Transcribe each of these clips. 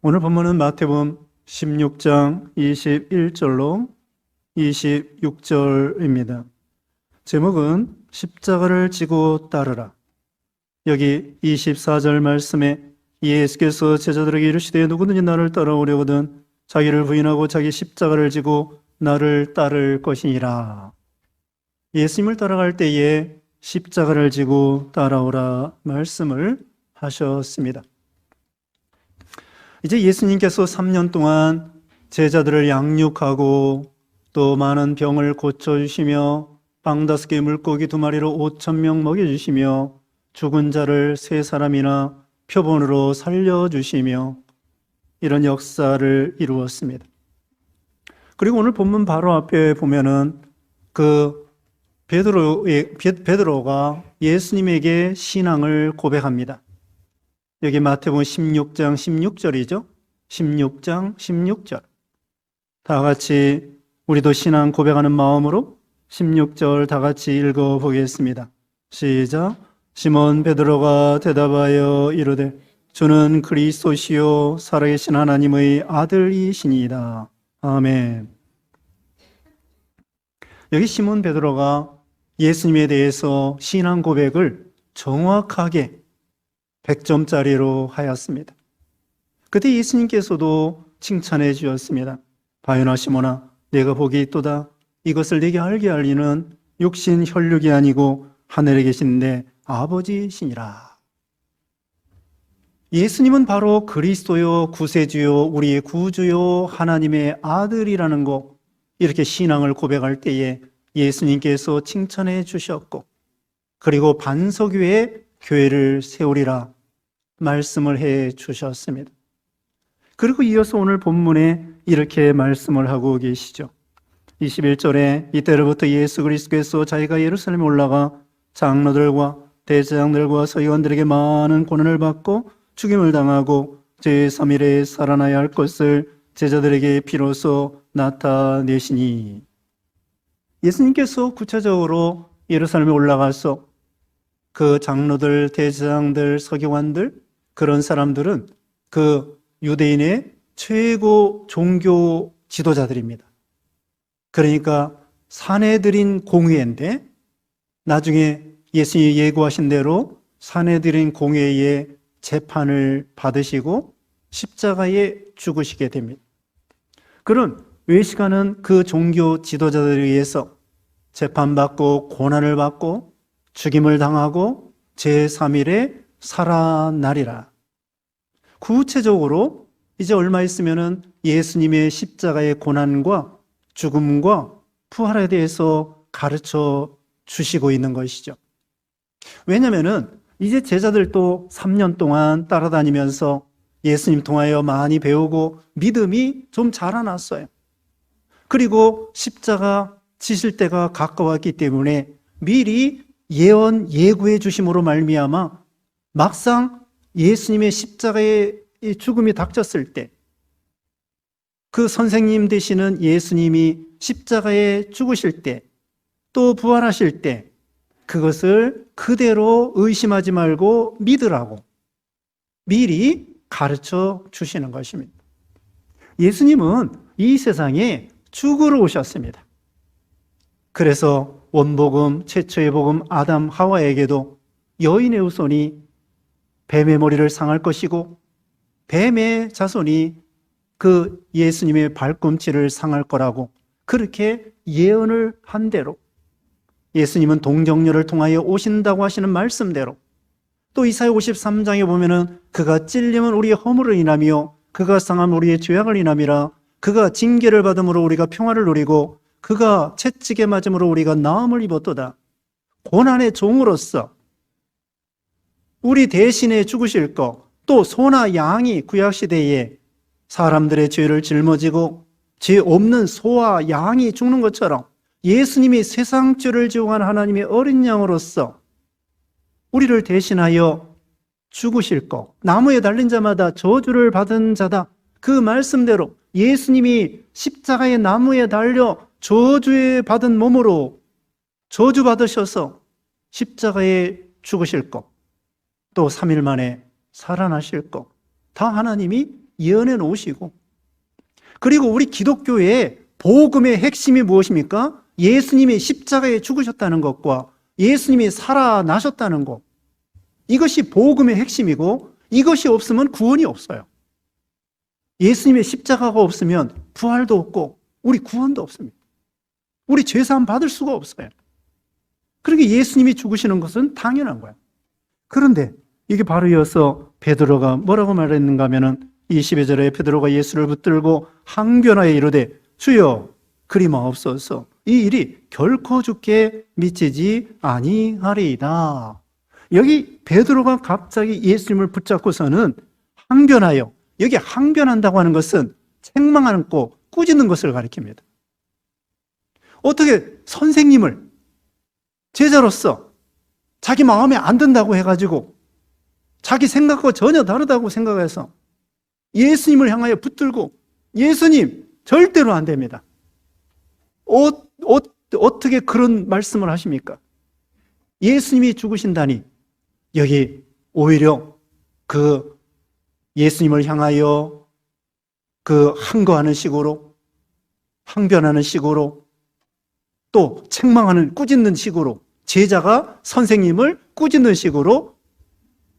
오늘 본문은 마태복음 16장 21절로 26절입니다. 제목은 십자가를 지고 따르라. 여기 24절 말씀에 예수께서 제자들에게 이르시되 누구든지 나를 따라오려거든 자기를 부인하고 자기 십자가를 지고 나를 따를 것이니라. 예수님을 따라갈 때에 십자가를 지고 따라오라 말씀을 하셨습니다. 이제 예수님께서 3년 동안 제자들을 양육하고 또 많은 병을 고쳐주시며 빵 5개 물고기 2마리로 5,000명 먹여주시며 죽은 자를 3사람이나 표본으로 살려주시며 이런 역사를 이루었습니다. 그리고 오늘 본문 바로 앞에 보면은 베드로가 예수님에게 신앙을 고백합니다. 여기 마태복음 16장 16절이죠. 16장 16절. 다 같이 우리도 신앙 고백하는 마음으로 16절 다 같이 읽어보겠습니다. 시작. 시몬 베드로가 대답하여 이르되 주는 그리스도시요 살아계신 하나님의 아들이시니이다. 아멘. 여기 시몬 베드로가 예수님에 대해서 신앙 고백을 정확하게 100점짜리로 하였습니다. 그때 예수님께서도 칭찬해 주셨습니다. 바요나 시몬아, 내가 복이 있도다. 이것을 네게 알게 할 이는 육신 혈육이 아니고 하늘에 계신 내 아버지시니라. 예수님은 바로 그리스도요 구세주요 우리의 구주요 하나님의 아들이라는 거, 이렇게 신앙을 고백할 때에 예수님께서 칭찬해 주셨고, 그리고 반석 위에 교회를 세우리라 말씀을 해 주셨습니다. 그리고 이어서 오늘 본문에 이렇게 말씀을 하고 계시죠. 21절에 이때로부터 예수 그리스도께서 자기가 예루살렘에 올라가 장로들과 대제사장들과 서기관들에게 많은 고난을 받고 죽임을 당하고 제3일에 살아나야 할 것을 제자들에게 비로소 나타내시니, 예수님께서 구체적으로 예루살렘에 올라가서 그 장로들, 대제사장들, 서기관들, 그런 사람들은 그 유대인의 최고 종교 지도자들입니다. 그러니까 산헤드린 공회인데, 나중에 예수님이 예고하신 대로 산헤드린 공회의 재판을 받으시고 십자가에 죽으시게 됩니다. 그런 외식하는 그 종교 지도자들에 의해서 재판받고 고난을 받고 죽임을 당하고 제3일에 살아나리라. 구체적으로 이제 얼마 있으면은 예수님의 십자가의 고난과 죽음과 부활에 대해서 가르쳐 주시고 있는 것이죠. 왜냐면은 이제 제자들도 3년 동안 따라다니면서 예수님 통하여 많이 배우고 믿음이 좀 자라났어요. 그리고 십자가 지실 때가 가까웠기 때문에 미리 예언 예고해 주심으로 말미암아 막상 예수님의 십자가의 죽음이 닥쳤을 때 그 선생님 되시는 예수님이 십자가에 죽으실 때 또 부활하실 때 그것을 그대로 의심하지 말고 믿으라고 미리 가르쳐 주시는 것입니다. 예수님은 이 세상에 죽으러 오셨습니다. 그래서 원복음, 최초의 복음 아담 하와에게도 여인의 후손이 뱀의 머리를 상할 것이고 뱀의 자손이 그 예수님의 발꿈치를 상할 거라고 그렇게 예언을 한 대로, 예수님은 동정녀를 통하여 오신다고 하시는 말씀대로, 또 이사야 53장에 보면은 그가 찔림은 우리의 허물을 인하며 그가 상함 우리의 죄악을 인함이라, 그가 징계를 받음으로 우리가 평화를 누리고 그가 채찍에 맞음으로 우리가 나음을 입었도다. 고난의 종으로서 우리 대신에 죽으실 것, 또 소나 양이 구약시대에 사람들의 죄를 짊어지고 죄 없는 소와 양이 죽는 것처럼 예수님이 세상 죄를 지용한 하나님의 어린 양으로서 우리를 대신하여 죽으실 것, 나무에 달린 자마다 저주를 받은 자다. 그 말씀대로 예수님이 십자가의 나무에 달려 저주에 받은 몸으로 저주 받으셔서 십자가에 죽으실 것, 또 3일 만에 살아나실 것, 다 하나님이 예언해 놓으시고, 그리고 우리 기독교의 복음의 핵심이 무엇입니까? 예수님이 십자가에 죽으셨다는 것과 예수님이 살아나셨다는 것, 이것이 복음의 핵심이고, 이것이 없으면 구원이 없어요. 예수님의 십자가가 없으면 부활도 없고 우리 구원도 없습니다. 우리 죄사함 받을 수가 없어요. 그러니까 예수님이 죽으시는 것은 당연한 거예요. 그런데 이게 바로 이어서 베드로가 뭐라고 말했는가 하면은 22절에 베드로가 예수를 붙들고 항변하여 이르되 주여 그리 마옵소서 이 일이 결코 주께 미치지 아니하리이다. 여기 베드로가 갑자기 예수님을 붙잡고서는 항변하여, 여기 항변한다고 하는 것은 책망하고 꾸짖는 것을 가리킵니다. 어떻게 선생님을 제자로서 자기 마음에 안 든다고 해가지고 자기 생각과 전혀 다르다고 생각해서 예수님을 향하여 붙들고 예수님 절대로 안 됩니다. 어떻게 그런 말씀을 하십니까? 예수님이 죽으신다니 여기 오히려 그 예수님을 향하여 그 항거하는 식으로, 항변하는 식으로, 또 책망하는, 꾸짖는 식으로, 제자가 선생님을 꾸짖는 식으로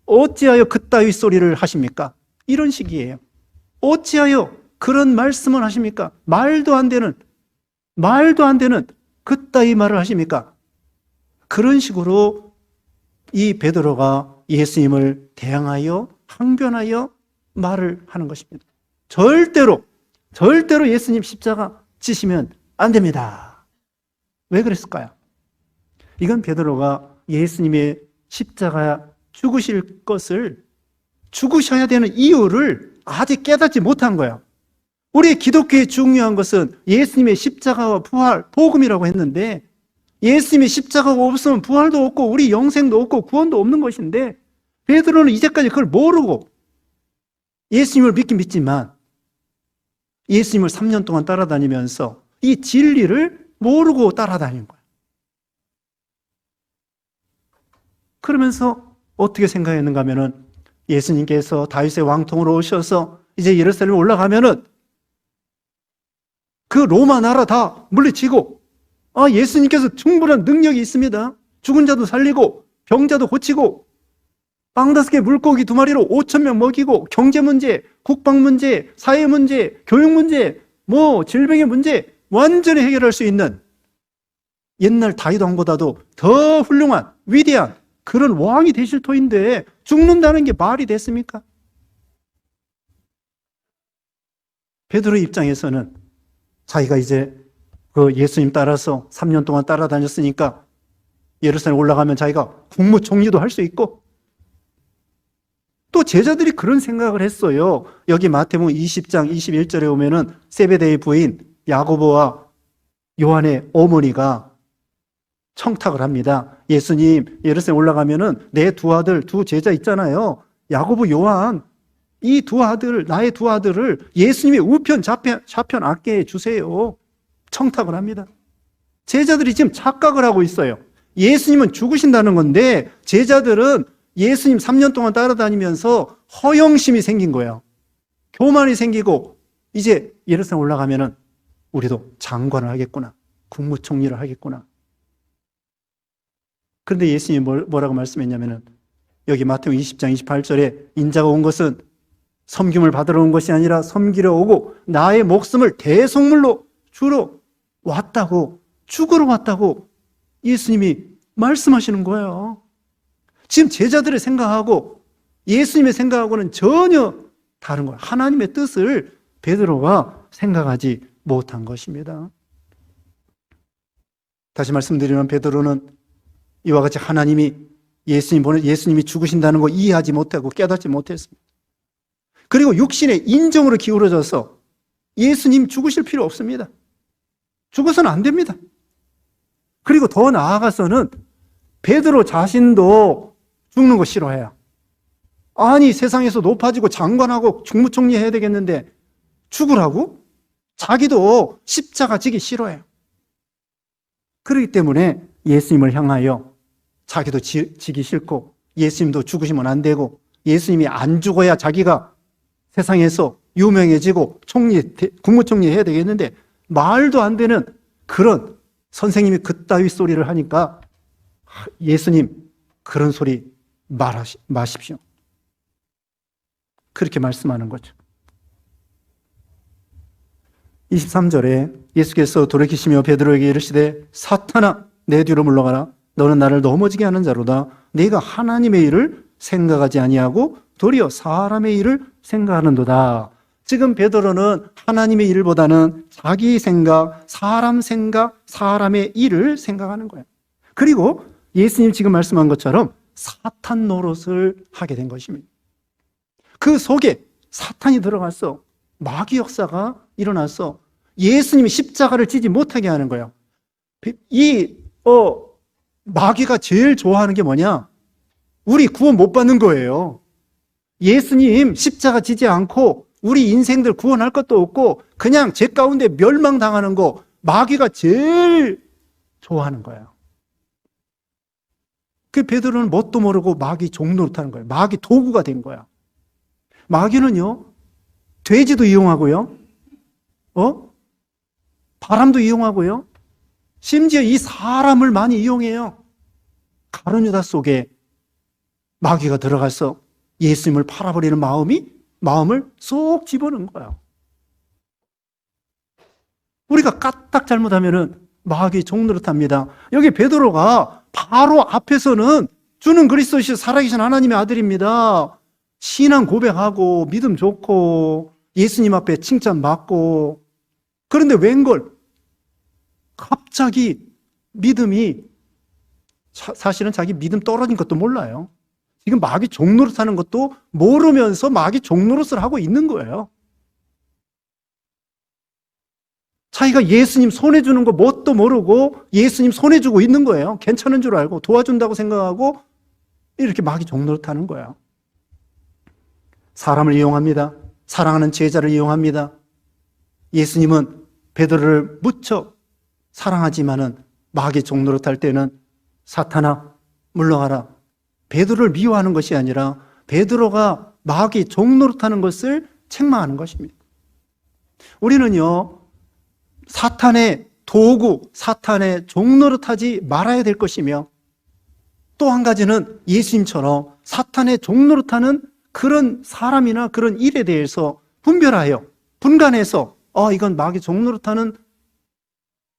어찌하여 그따위 소리를 하십니까? 이런 식이에요. 어찌하여 그런 말씀을 하십니까? 말도 안 되는 그따위 말을 하십니까? 그런 식으로 이 베드로가 예수님을 대항하여 항변하여 말을 하는 것입니다. 절대로 예수님 십자가 지시면 안 됩니다. 왜 그랬을까요? 이건 베드로가 예수님의 십자가 죽으실 것을, 죽으셔야 되는 이유를 아직 깨닫지 못한 거예요. 우리 기독교의 중요한 것은 예수님의 십자가와 부활, 복음이라고 했는데 예수님의 십자가가 없으면 부활도 없고 우리 영생도 없고 구원도 없는 것인데 베드로는 이제까지 그걸 모르고 예수님을 믿긴 믿지만 예수님을 3년 동안 따라다니면서 이 진리를 모르고 따라다닌 거예요. 그러면서 어떻게 생각했는가 하면은 예수님께서 다윗의 왕통으로 오셔서 이제 예루살렘에 올라가면은 그 로마 나라 다 물리치고, 예수님께서 충분한 능력이 있습니다. 죽은 자도 살리고 병자도 고치고 빵 5개 물고기 2마리로 5,000명 먹이고 경제 문제, 국방 문제, 사회 문제, 교육 문제, 질병의 문제 완전히 해결할 수 있는 옛날 다윗 왕보다도 더 훌륭한 위대한 그런 왕이 되실 터인데 죽는다는 게 말이 됐습니까? 베드로의 입장에서는 자기가 이제 그 예수님 따라서 3년 동안 따라다녔으니까 예루살렘 올라가면 자기가 국무총리도 할 수 있고, 또 제자들이 그런 생각을 했어요. 여기 마태복음 20장 21절에 오면은 세베대의 부인 야고보와 요한의 어머니가 청탁을 합니다. 예수님 예루살렘 올라가면은 내 두 아들, 두 제자 있잖아요. 야고보, 요한, 이 두 아들, 나의 두 아들을 예수님의 우편 좌편 앉게 해주세요. 청탁을 합니다. 제자들이 지금 착각을 하고 있어요. 예수님은 죽으신다는 건데 제자들은 예수님 3년 동안 따라다니면서 허영심이 생긴 거예요. 교만이 생기고 이제 예루살렘 올라가면은 우리도 장관을 하겠구나, 국무총리를 하겠구나. 그런데 예수님이 뭐라고 말씀했냐면은 여기 마태복음 20장 28절에 인자가 온 것은 섬김을 받으러 온 것이 아니라 섬기러 오고 나의 목숨을 대속물로 주러 왔다고, 죽으러 왔다고 예수님이 말씀하시는 거예요. 지금 제자들의 생각하고 예수님의 생각하고는 전혀 다른 거예요. 하나님의 뜻을 베드로가 생각하지 못한 것입니다. 다시 말씀드리면 베드로는 이와 같이 하나님이 예수님이 죽으신다는 거 이해하지 못하고 깨닫지 못했습니다. 그리고 육신의 인정으로 기울어져서 예수님 죽으실 필요 없습니다. 죽어서는 안 됩니다. 그리고 더 나아가서는 베드로 자신도 죽는 거 싫어해요. 아니 세상에서 높아지고 장관하고 국무총리 해야 되겠는데 죽으라고? 자기도 십자가 지기 싫어해요. 그렇기 때문에 예수님을 향하여 자기도 지기 싫고 예수님도 죽으시면 안 되고 예수님이 안 죽어야 자기가 세상에서 유명해지고 국무총리 해야 되겠는데 말도 안 되는 그런 선생님이 그따위 소리를 하니까 예수님 그런 소리 마십시오. 그렇게 말씀하는 거죠. 23절에 예수께서 돌이키시며 베드로에게 이르시되 사탄아 내 뒤로 물러가라. 너는 나를 넘어지게 하는 자로다. 네가 하나님의 일을 생각하지 아니하고 도리어 사람의 일을 생각하는도다. 지금 베드로는 하나님의 일보다는 자기 생각, 사람의 일을 생각하는 거예요. 그리고 예수님 지금 말씀한 것처럼 사탄 노릇을 하게 된 것입니다. 그 속에 사탄이 들어가서 마귀 역사가 일어나서 예수님이 십자가를 지지 못하게 하는 거예요. 마귀가 제일 좋아하는 게 뭐냐? 우리 구원 못 받는 거예요. 예수님 십자가 지지 않고 우리 인생들 구원할 것도 없고 그냥 죄 가운데 멸망당하는 거 마귀가 제일 좋아하는 거예요. 그 베드로는 뭣도 모르고 마귀 종노릇하는 거예요. 마귀 도구가 된 거야. 마귀는요, 돼지도 이용하고요, 바람도 이용하고요, 심지어 이 사람을 많이 이용해요. 가룟 유다 속에 마귀가 들어가서 예수님을 팔아버리는 마음을 쏙 집어넣은 거예요. 우리가 까딱 잘못하면은 마귀 종노릇합니다. 여기 베드로가 바로 앞에서는 주는 그리스도시요 살아계신 하나님의 아들입니다. 신앙 고백하고 믿음 좋고 예수님 앞에 칭찬받고, 그런데 웬걸 갑자기 믿음이, 사실은 자기 믿음 떨어진 것도 몰라요. 지금 마귀 종노릇하는 것도 모르면서 마귀 종노릇을 하고 있는 거예요. 자기가 예수님 손에 주는 거 뭣도 모르고 예수님 손에 주고 있는 거예요. 괜찮은 줄 알고 도와준다고 생각하고 이렇게 마귀 종노릇하는 거예요. 사람을 이용합니다. 사랑하는 제자를 이용합니다. 예수님은 베드로를 무척 사랑하지만은 마귀 종노릇할 때는 사탄아 물러가라. 베드로를 미워하는 것이 아니라 베드로가 마귀 종노릇하는 것을 책망하는 것입니다. 우리는요, 사탄의 도구, 사탄의 종노릇하지 말아야 될 것이며, 또 한 가지는 예수님처럼 사탄의 종노릇하는 그런 사람이나 그런 일에 대해서 분별하여 분간해서 이건 마귀 종노릇하는,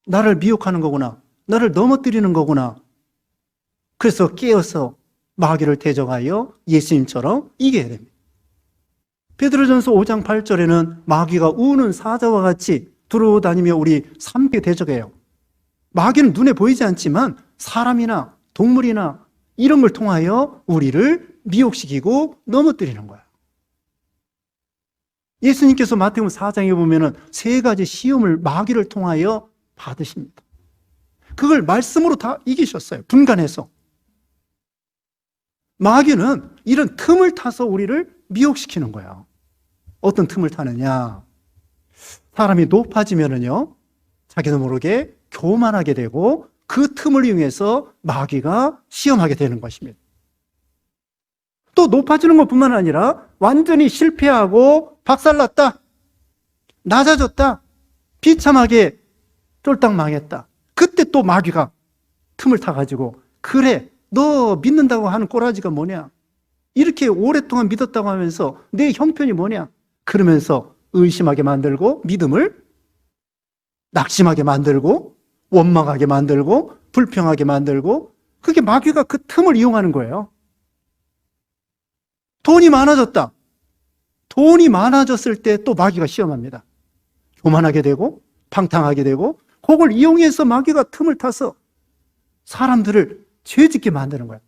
나를 미혹하는 거구나, 나를 넘어뜨리는 거구나. 그래서 깨어서 마귀를 대적하여 예수님처럼 이겨야 됩니다. 베드로전서 5장 8절에는 마귀가 우는 사자와 같이 두루다니며 우리 삶에 대적해요. 마귀는 눈에 보이지 않지만 사람이나 동물이나 이런 걸 통하여 우리를 미혹시키고 넘어뜨리는 거야. 예수님께서 마태복음 4장에 보면은 3가지 시험을 마귀를 통하여 받으십니다. 그걸 말씀으로 다 이기셨어요. 분간해서. 마귀는 이런 틈을 타서 우리를 미혹시키는 거예요. 어떤 틈을 타느냐? 사람이 높아지면은요, 자기도 모르게 교만하게 되고 그 틈을 이용해서 마귀가 시험하게 되는 것입니다. 또 높아지는 것뿐만 아니라 완전히 실패하고 박살났다, 낮아졌다, 비참하게 쫄딱 망했다. 그때 또 마귀가 틈을 타가지고, 그래, 너 믿는다고 하는 꼬라지가 뭐냐? 이렇게 오랫동안 믿었다고 하면서 내 형편이 뭐냐? 그러면서 의심하게 만들고 믿음을 낙심하게 만들고 원망하게 만들고 불평하게 만들고, 그게 마귀가 그 틈을 이용하는 거예요. 돈이 많아졌다. 돈이 많아졌을 때 또 마귀가 시험합니다. 교만하게 되고 방탕하게 되고, 그걸 이용해서 마귀가 틈을 타서 사람들을 죄짓게 만드는 거예요.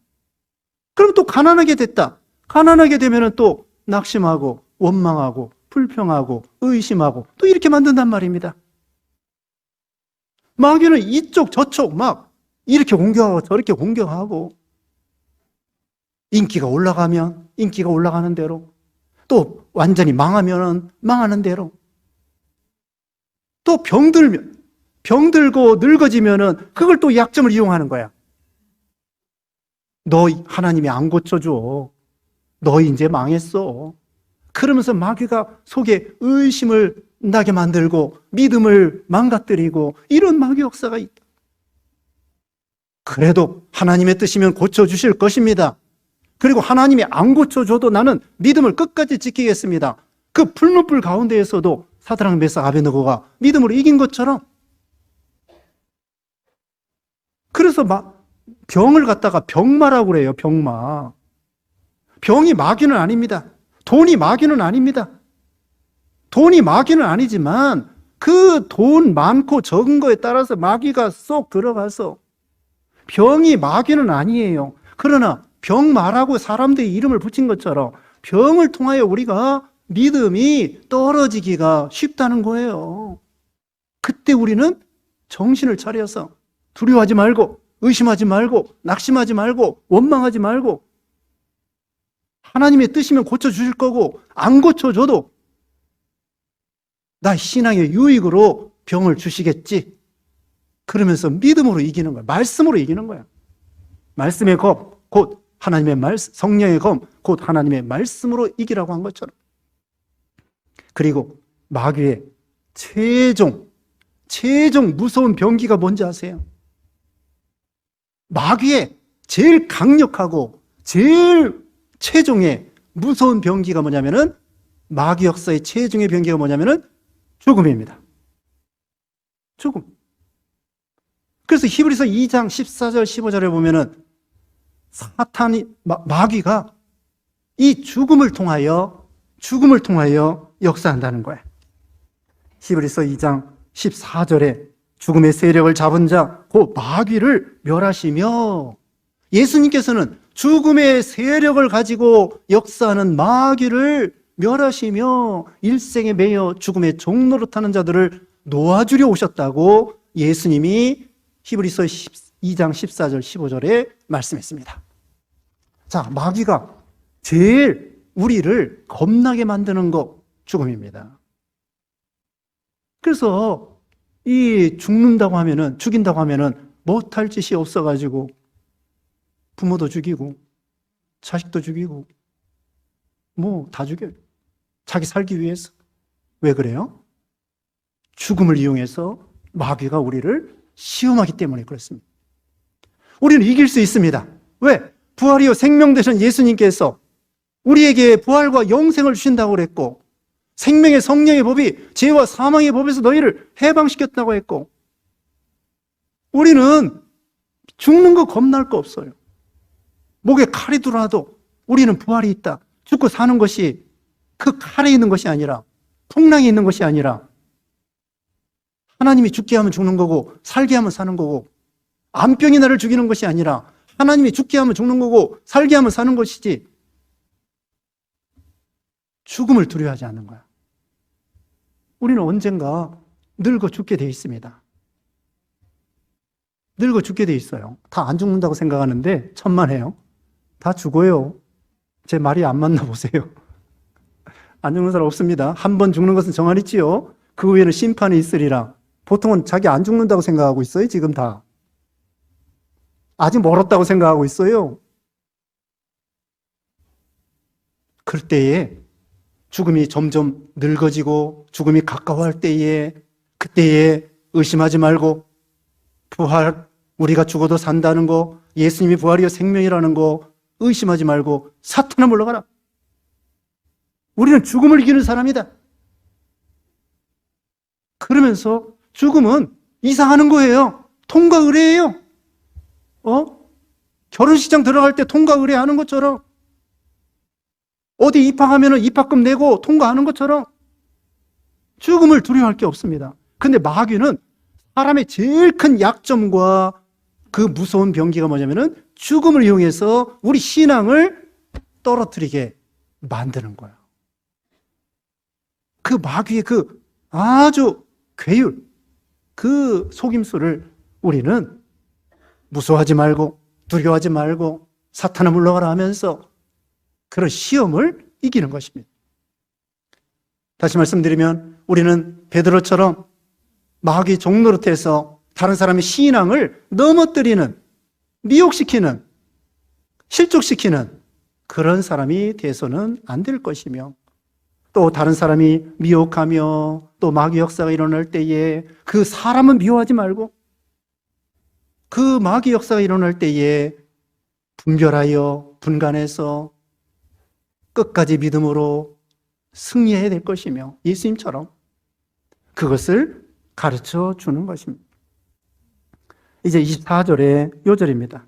그럼 또 가난하게 됐다. 가난하게 되면 또 낙심하고 원망하고 불평하고 의심하고 또 이렇게 만든단 말입니다. 마귀는 이쪽 저쪽 막 이렇게 공격하고 저렇게 공격하고, 인기가 올라가면 인기가 올라가는 대로, 또 완전히 망하면 망하는 대로, 또 병들고 늙어지면은 그걸 또 약점을 이용하는 거야. 너 하나님이 안 고쳐줘. 너 이제 망했어. 그러면서 마귀가 속에 의심을 나게 만들고 믿음을 망가뜨리고 이런 마귀 역사가 있다. 그래도 하나님의 뜻이면 고쳐주실 것입니다. 그리고 하나님이 안 고쳐줘도 나는 믿음을 끝까지 지키겠습니다. 그 풀무불 가운데에서도 사드락 메삭 아베느고가 믿음으로 이긴 것처럼, 그래서 병을 갖다가 병마라고 그래요. 병마. 병이 마귀는 아닙니다. 돈이 마귀는 아닙니다. 돈이 마귀는 아니지만 그 돈 많고 적은 거에 따라서 마귀가 쏙 들어가서, 병이 마귀는 아니에요. 그러나 병마라고 사람들이 이름을 붙인 것처럼 병을 통하여 우리가 믿음이 떨어지기가 쉽다는 거예요. 그때 우리는 정신을 차려서 두려워하지 말고, 의심하지 말고, 낙심하지 말고, 원망하지 말고, 하나님의 뜻이면 고쳐주실 거고 안 고쳐줘도 나 신앙의 유익으로 병을 주시겠지. 그러면서 믿음으로 이기는 거야. 말씀으로 이기는 거야. 말씀의 검, 곧 하나님의 말씀, 성령의 검, 곧 하나님의 말씀으로 이기라고 한 것처럼. 그리고 마귀의 최종 무서운 병기가 뭔지 아세요? 마귀의 제일 강력하고 제일 최종의 무서운 병기가 뭐냐면은, 마귀 역사의 최종의 병기가 뭐냐면은 죽음입니다. 죽음. 그래서 히브리서 2장 14절 15절에 보면은 사탄이, 마귀가 이 죽음을 통하여 역사한다는 거예요. 히브리서 2장 14절에 죽음의 세력을 잡은 자, 그 마귀를 멸하시며, 예수님께서는 죽음의 세력을 가지고 역사하는 마귀를 멸하시며 일생에 매여 죽음의 종노릇하는 자들을 놓아주려 오셨다고 예수님이 히브리서 2장 14절 15절에 말씀했습니다. 자, 마귀가 제일 우리를 겁나게 만드는 거 죽음입니다. 그래서 이 죽는다고 하면은, 죽인다고 하면은 못할 짓이 없어가지고 부모도 죽이고 자식도 죽이고 뭐 다 죽여요. 자기 살기 위해서. 왜 그래요? 죽음을 이용해서 마귀가 우리를 시험하기 때문에 그렇습니다. 우리는 이길 수 있습니다. 왜? 부활이요 생명 되신 예수님께서 우리에게 부활과 영생을 주신다고 그랬고, 생명의 성령의 법이 죄와 사망의 법에서 너희를 해방시켰다고 했고, 우리는 죽는 거 겁날 거 없어요. 목에 칼이 들어와도 우리는 부활이 있다. 죽고 사는 것이 그 칼에 있는 것이 아니라, 풍랑이 있는 것이 아니라, 하나님이 죽게 하면 죽는 거고 살게 하면 사는 거고, 암병이 나를 죽이는 것이 아니라 하나님이 죽게 하면 죽는 거고 살게 하면 사는 것이지, 죽음을 두려워하지 않는 거야. 우리는 언젠가 늙어 죽게 돼 있습니다. 늙어 죽게 돼 있어요. 다 안 죽는다고 생각하는데 천만에요. 다 죽어요. 제 말이 안 맞나 보세요. 안 죽는 사람 없습니다. 한 번 죽는 것은 정하니지요. 그 후에는 심판이 있으리라. 보통은 자기 안 죽는다고 생각하고 있어요. 지금 다. 아직 멀었다고 생각하고 있어요. 그럴 때에 죽음이 점점 늙어지고 죽음이 가까워할 때에, 그때에 의심하지 말고, 부활, 우리가 죽어도 산다는 거, 예수님이 부활이요 생명이라는 거 의심하지 말고 사탄아 물러가라. 우리는 죽음을 이기는 사람이다. 그러면서 죽음은 이사하는 거예요. 통과 의례예요. 결혼식장 들어갈 때 통과 의례하는 것처럼, 어디 입학하면 입학금 내고 통과하는 것처럼 죽음을 두려워할 게 없습니다. 근데 마귀는 사람의 제일 큰 약점과 그 무서운 병기가 뭐냐면은 죽음을 이용해서 우리 신앙을 떨어뜨리게 만드는 거예요. 그 마귀의 그 아주 괴율, 그 속임수를 우리는 무서워하지 말고 두려워하지 말고 사탄아 물러가라 하면서 그런 시험을 이기는 것입니다. 다시 말씀드리면 우리는 베드로처럼 마귀 종노릇해서 다른 사람의 신앙을 넘어뜨리는, 미혹시키는, 실족시키는 그런 사람이 돼서는 안 될 것이며, 또 다른 사람이 미혹하며 또 마귀 역사가 일어날 때에 그 사람은 미워하지 말고 그 마귀 역사가 일어날 때에 분별하여 분간해서 끝까지 믿음으로 승리해야 될 것이며 예수님처럼 그것을 가르쳐 주는 것입니다. 이제 24절의 요절입니다.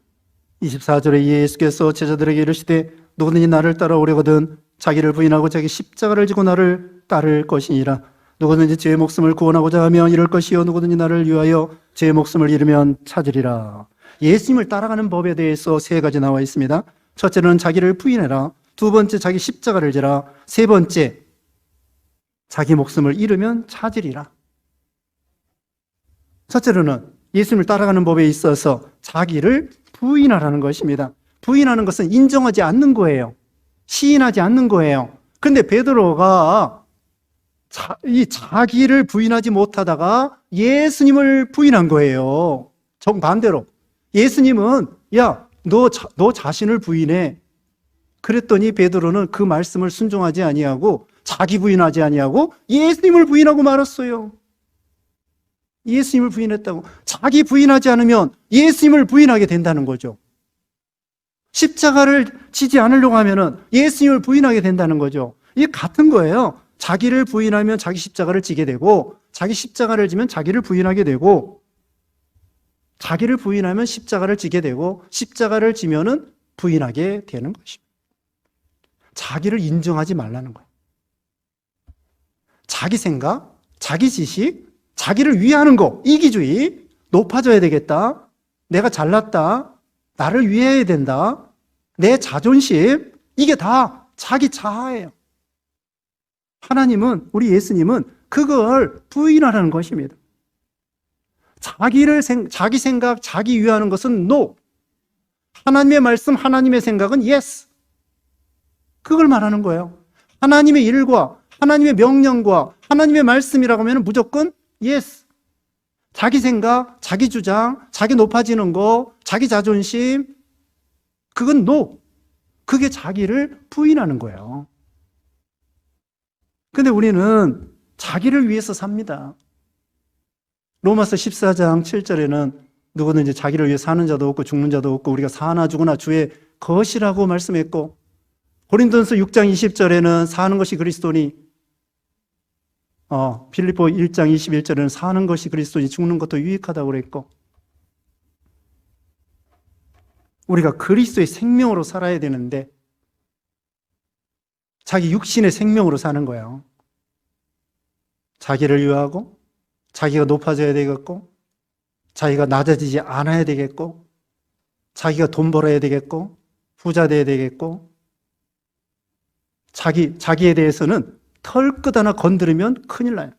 24절에 예수께서 제자들에게 이르시되 누구든지 나를 따라오려거든 자기를 부인하고 자기 십자가를 지고 나를 따를 것이니라. 누구든지 제 목숨을 구원하고자 하면 이럴 것이요 누구든지 나를 위하여 제 목숨을 잃으면 찾으리라. 예수님을 따라가는 법에 대해서 세 가지 나와 있습니다. 첫째는 자기를 부인해라. 두 번째 자기 십자가를 지라. 세 번째 자기 목숨을 잃으면 찾으리라. 첫째로는 예수님을 따라가는 법에 있어서 자기를 부인하라는 것입니다. 부인하는 것은 인정하지 않는 거예요. 시인하지 않는 거예요. 그런데 베드로가 자기를 부인하지 못하다가 예수님을 부인한 거예요. 정반대로. 예수님은 야, 너 자신을 부인해. 그랬더니 베드로는 그 말씀을 순종하지 아니하고 자기 부인하지 아니하고 예수님을 부인하고 말았어요. 예수님을 부인했다고. 자기 부인하지 않으면 예수님을 부인하게 된다는 거죠. 십자가를 지지 않으려고 하면은 예수님을 부인하게 된다는 거죠. 이게 같은 거예요. 자기를 부인하면 자기 십자가를 지게 되고 자기 십자가를 지면 자기를 부인하게 되고 자기를 부인하면 십자가를 지게 되고 십자가를 지면은 부인하게 되는 것입니다. 자기를 인정하지 말라는 거예요. 자기 생각, 자기 지식, 자기를 위하는 거, 이기주의, 높아져야 되겠다, 내가 잘났다, 나를 위해야 된다, 내 자존심, 이게 다 자기 자아예요. 하나님은, 우리 예수님은 그걸 부인하라는 것입니다. 자기 생각, 자기 위하는 것은 no. 하나님의 말씀, 하나님의 생각은 yes. 그걸 말하는 거예요. 하나님의 일과 하나님의 명령과 하나님의 말씀이라고 하면 무조건 yes. 자기 생각, 자기 주장, 자기 높아지는 거, 자기 자존심, 그건 no. 그게 자기를 부인하는 거예요. 근데 우리는 자기를 위해서 삽니다. 로마서 14장 7절에는 누구든지 자기를 위해 사는 자도 없고 죽는 자도 없고 우리가 사나 죽으나 주의 것이라고 말씀했고, 고린도전서 6장 20절에는 사는 것이 그리스도니, 빌립보 1장 21절에는 사는 것이 그리스도니 죽는 것도 유익하다고 그랬고, 우리가 그리스도의 생명으로 살아야 되는데 자기 육신의 생명으로 사는 거예요. 자기를 위하고 자기가 높아져야 되겠고 자기가 낮아지지 않아야 되겠고 자기가 돈 벌어야 되겠고 부자 돼야 되겠고 자기에 대해서는 털끝 하나 건드리면 큰일 나요.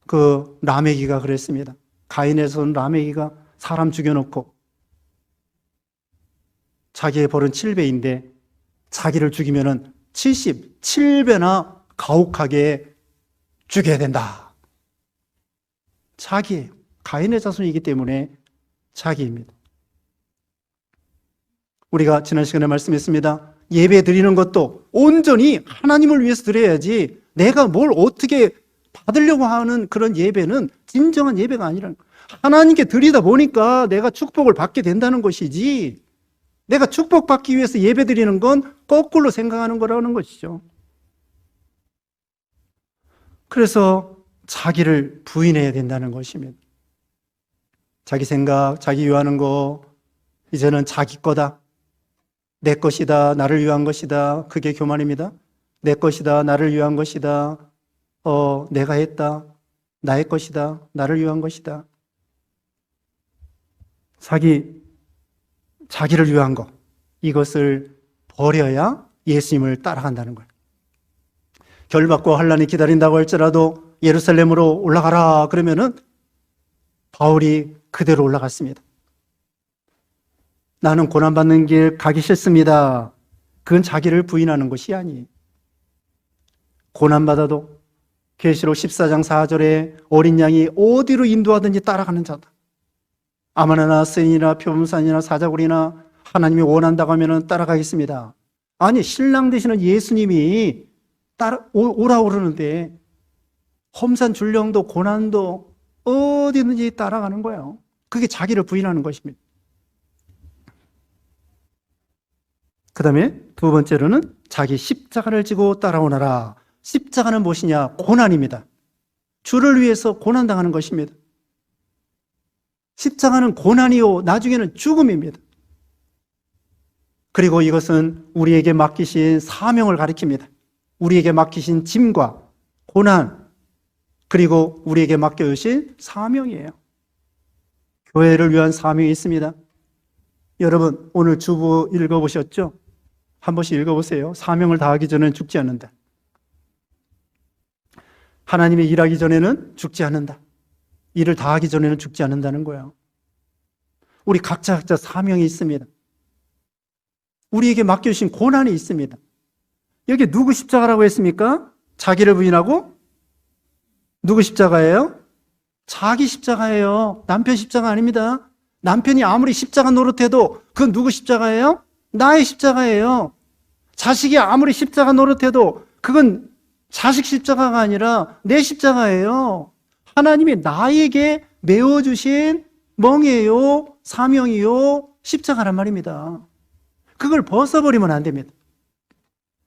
그 라메기가 그랬습니다. 가인에서는 라메기가 사람 죽여놓고 자기의 벌은 7배인데 자기를 죽이면은 77배나 가혹하게 죽여야 된다. 자기예요. 가인의 자손이기 때문에 자기입니다. 우리가 지난 시간에 말씀했습니다. 예배 드리는 것도 온전히 하나님을 위해서 드려야지 내가 뭘 어떻게 받으려고 하는 그런 예배는 진정한 예배가 아니라는 거예요. 하나님께 드리다 보니까 내가 축복을 받게 된다는 것이지, 내가 축복받기 위해서 예배 드리는 건 거꾸로 생각하는 거라는 것이죠. 그래서 자기를 부인해야 된다는 것입니다. 자기 생각, 자기 위하는 거, 이제는 자기 거다. 내 것이다. 나를 위한 것이다. 그게 교만입니다. 내 것이다. 나를 위한 것이다. 내가 했다. 나의 것이다. 나를 위한 것이다. 자기를 위한 것, 이것을 버려야 예수님을 따라간다는 거예요. 결박과 환난이 기다린다고 할지라도 예루살렘으로 올라가라 그러면은 바울이 그대로 올라갔습니다. 나는 고난받는 길 가기 싫습니다. 그건 자기를 부인하는 것이 아니에요. 고난받아도 계시록 14장 4절에 어린 양이 어디로 인도하든지 따라가는 자다. 아마나나 스인이나 표범산이나 사자굴이나 하나님이 원한다고 하면 따라가겠습니다. 아니, 신랑 되시는 예수님이 오라 그러는데 험산 줄령도 고난도 어디든지 따라가는 거예요. 그게 자기를 부인하는 것입니다. 그 다음에 두 번째로는 자기 십자가를 지고 따라오너라. 십자가는 무엇이냐? 고난입니다. 주를 위해서 고난당하는 것입니다. 십자가는 고난이요, 나중에는 죽음입니다. 그리고 이것은 우리에게 맡기신 사명을 가리킵니다. 우리에게 맡기신 짐과 고난, 그리고 우리에게 맡겨주신 사명이에요. 교회를 위한 사명이 있습니다. 여러분, 오늘 주보 읽어보셨죠? 한 번씩 읽어보세요. 사명을 다하기 전에는 죽지 않는다. 하나님의 일하기 전에는 죽지 않는다. 일을 다하기 전에는 죽지 않는다는 거예요. 우리 각자 사명이 있습니다. 우리에게 맡겨주신 고난이 있습니다. 여기 누구 십자가라고 했습니까? 자기를 부인하고 누구 십자가예요? 자기 십자가예요. 남편 십자가 아닙니다. 남편이 아무리 십자가 노릇해도 그건 누구 십자가예요? 나의 십자가예요. 자식이 아무리 십자가 노릇해도 그건 자식 십자가가 아니라 내 십자가예요. 하나님이 나에게 메워주신 멍이에요, 사명이요, 십자가란 말입니다. 그걸 벗어버리면 안 됩니다.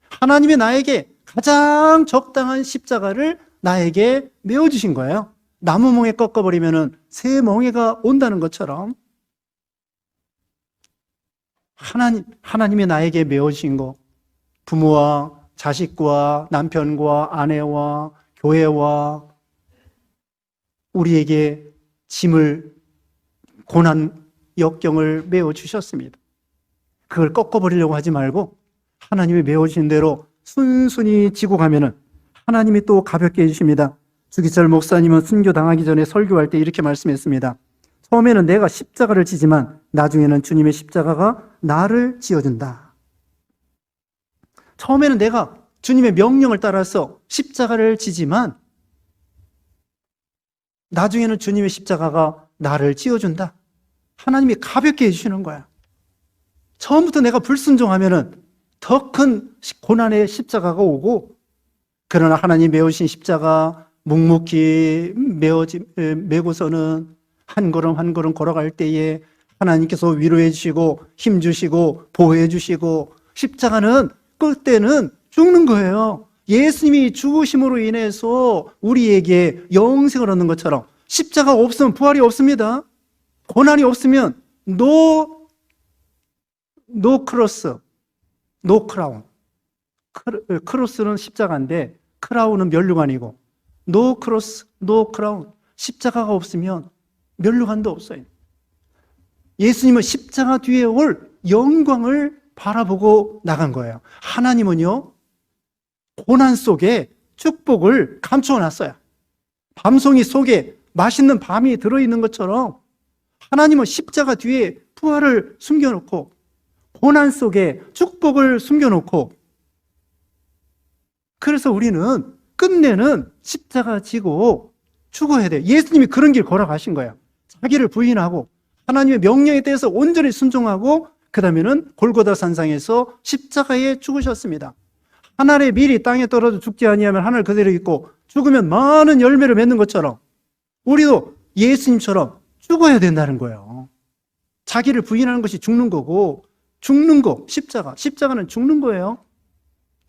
하나님이 나에게 가장 적당한 십자가를 나에게 메워주신 거예요. 나무 멍에 꺾어버리면 새 멍에가 온다는 것처럼 하나님이 나에게 메워주신 거, 부모와 자식과 남편과 아내와 교회와 우리에게 짐을, 고난, 역경을 메워주셨습니다. 그걸 꺾어버리려고 하지 말고 하나님이 메워주신 대로 순순히 지고 가면은 하나님이 또 가볍게 해주십니다. 주기철 목사님은 순교 당하기 전에 설교할 때 이렇게 말씀했습니다. 처음에는 내가 십자가를 지지만 나중에는 주님의 십자가가 나를 지어준다. 처음에는 내가 주님의 명령을 따라서 십자가를 지지만 나중에는 주님의 십자가가 나를 지어준다. 하나님이 가볍게 해주시는 거야. 처음부터 내가 불순종하면은 더 큰 고난의 십자가가 오고, 그러나 하나님 메우신 십자가 묵묵히 메고서는 한 걸음 한 걸음 걸어갈 때에 하나님께서 위로해 주시고 힘 주시고 보호해 주시고, 십자가는 끝때는 죽는 거예요. 예수님이 죽으심으로 인해서 우리에게 영생을 얻는 것처럼 십자가가 없으면 부활이 없습니다. 고난이 없으면 no cross, no crown. 크로스는 십자가인데 크라운은 면류관이고, no cross, no crown. 십자가가 없으면 면류관도 없어요. 예수님은 십자가 뒤에 올 영광을 바라보고 나간 거예요. 하나님은요, 고난 속에 축복을 감추어놨어요. 밤송이 속에 맛있는 밤이 들어있는 것처럼 하나님은 십자가 뒤에 부활을 숨겨놓고 고난 속에 축복을 숨겨놓고, 그래서 우리는 끝내는 십자가 지고 죽어야 돼요. 예수님이 그런 길 걸어가신 거예요. 자기를 부인하고 하나님의 명령에 대해서 온전히 순종하고 그 다음에는 골고다 산상에서 십자가에 죽으셨습니다. 하늘의 밀이 땅에 떨어져 죽지 아니하면 하늘 그대로 있고 죽으면 많은 열매를 맺는 것처럼 우리도 예수님처럼 죽어야 된다는 거예요. 자기를 부인하는 것이 죽는 거고, 죽는 거, 십자가는 죽는 거예요.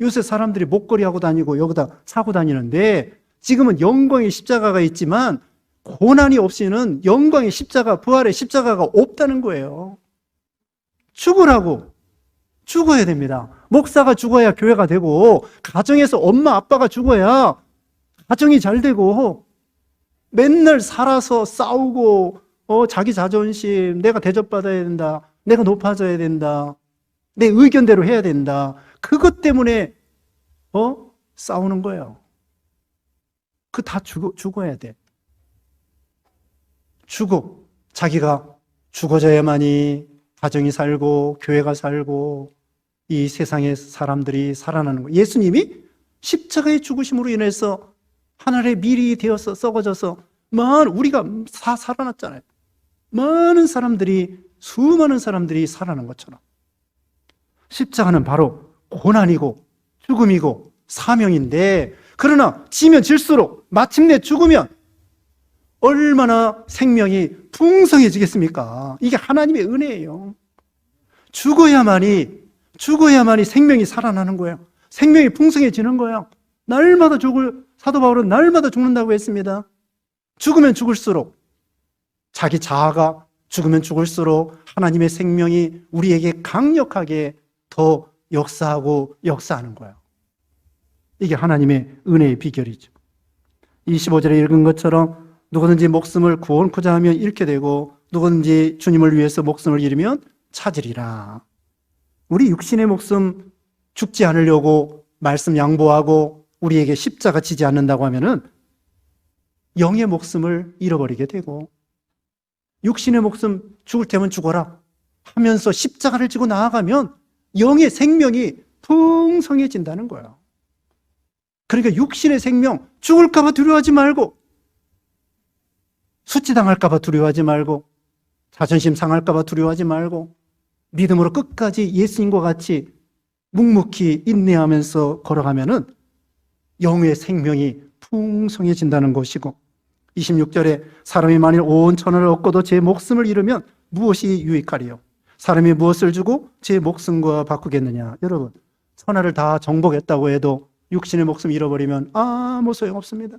요새 사람들이 목걸이 하고 다니고 여기다 차고 다니는데, 지금은 영광의 십자가가 있지만 고난이 없이는 영광의 십자가, 부활의 십자가가 없다는 거예요. 죽어야 됩니다. 목사가 죽어야 교회가 되고, 가정에서 엄마 아빠가 죽어야 가정이 잘 되고, 맨날 살아서 싸우고 자기 자존심, 내가 대접받아야 된다, 내가 높아져야 된다, 내 의견대로 해야 된다, 그것 때문에 싸우는 거예요. 그 다 죽어야 돼. 자기가 죽어져야만이 가정이 살고 교회가 살고 이 세상의 사람들이 살아나는 거예요. 예수님이 십자가의 죽으심으로 인해서 하늘의 밀이 되어서 썩어져서 우리가 살아났잖아요. 수많은 사람들이 살아난 것처럼 십자가는 바로 고난이고 죽음이고 사명인데, 그러나 지면 질수록 마침내 죽으면 얼마나 생명이 풍성해지겠습니까? 이게 하나님의 은혜예요. 죽어야만이 생명이 살아나는 거예요. 생명이 풍성해지는 거예요. 날마다 사도 바울은 날마다 죽는다고 했습니다. 죽으면 죽을수록, 자기 자아가 죽으면 죽을수록 하나님의 생명이 우리에게 강력하게 더 역사하는 거예요. 이게 하나님의 은혜의 비결이죠. 25절에 읽은 것처럼 누구든지 목숨을 구원코자 하면 잃게 되고 누구든지 주님을 위해서 목숨을 잃으면 찾으리라. 우리 육신의 목숨 죽지 않으려고 말씀 양보하고 우리에게 십자가 지지 않는다고 하면은 영의 목숨을 잃어버리게 되고, 육신의 목숨 죽을 테면 죽어라 하면서 십자가를 지고 나아가면 영의 생명이 풍성해진다는 거예요. 그러니까 육신의 생명 죽을까 봐 두려워하지 말고, 수치당할까 봐 두려워하지 말고, 자존심 상할까 봐 두려워하지 말고, 믿음으로 끝까지 예수님과 같이 묵묵히 인내하면서 걸어가면은 영의 생명이 풍성해진다는 것이고, 26절에 사람이 만일 온 천하를 얻고도 제 목숨을 잃으면 무엇이 유익하리요? 사람이 무엇을 주고 제 목숨과 바꾸겠느냐? 여러분, 천하를 다 정복했다고 해도 육신의 목숨 잃어버리면 아무 소용없습니다.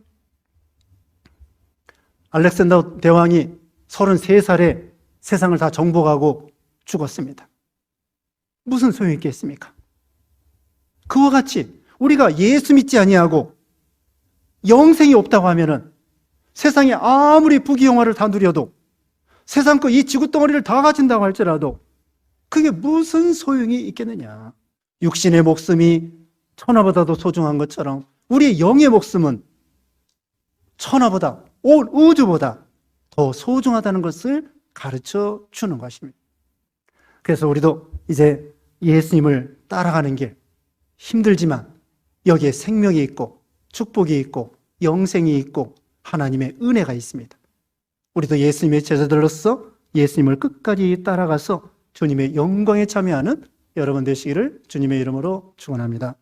알렉산더 대왕이 33살에 세상을 다 정복하고 죽었습니다. 무슨 소용이 있겠습니까? 그와 같이 우리가 예수 믿지 아니하고 영생이 없다고 하면은 세상에 아무리 부귀영화를 다 누려도, 세상 거 이 지구 덩어리를 다 가진다고 할지라도 그게 무슨 소용이 있겠느냐? 육신의 목숨이 천하보다도 소중한 것처럼 우리의 영의 목숨은 천하보다, 온 우주보다 더 소중하다는 것을 가르쳐 주는 것입니다. 그래서 우리도 이제 예수님을 따라가는 길, 힘들지만 여기에 생명이 있고 축복이 있고 영생이 있고 하나님의 은혜가 있습니다. 우리도 예수님의 제자들로서 예수님을 끝까지 따라가서 주님의 영광에 참여하는 여러분 되시기를 주님의 이름으로 축원합니다.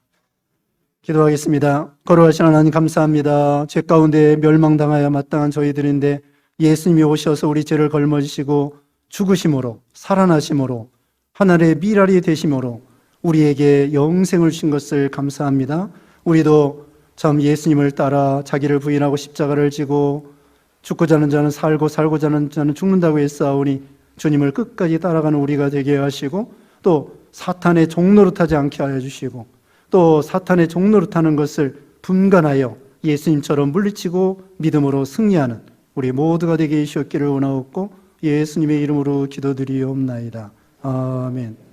기도하겠습니다. 거룩하신 하나님 감사합니다. 죄 가운데 멸망당하여 마땅한 저희들인데 예수님이 오셔서 우리 죄를 걸머지시고 죽으심으로 살아나심으로 하늘의 미랄이 되심으로 우리에게 영생을 주신 것을 감사합니다. 우리도 참 예수님을 따라 자기를 부인하고 십자가를 지고 죽고자 하는 자는 살고 살고자 하는 자는 죽는다고 했사오니 주님을 끝까지 따라가는 우리가 되게 하시고, 또 사탄의 종노릇하지 않게 하여 주시고, 또 사탄의 종노릇하는 것을 분간하여 예수님처럼 물리치고 믿음으로 승리하는 우리 모두가 되게 해주셨기를 원하옵고 예수님의 이름으로 기도드리옵나이다. 아멘.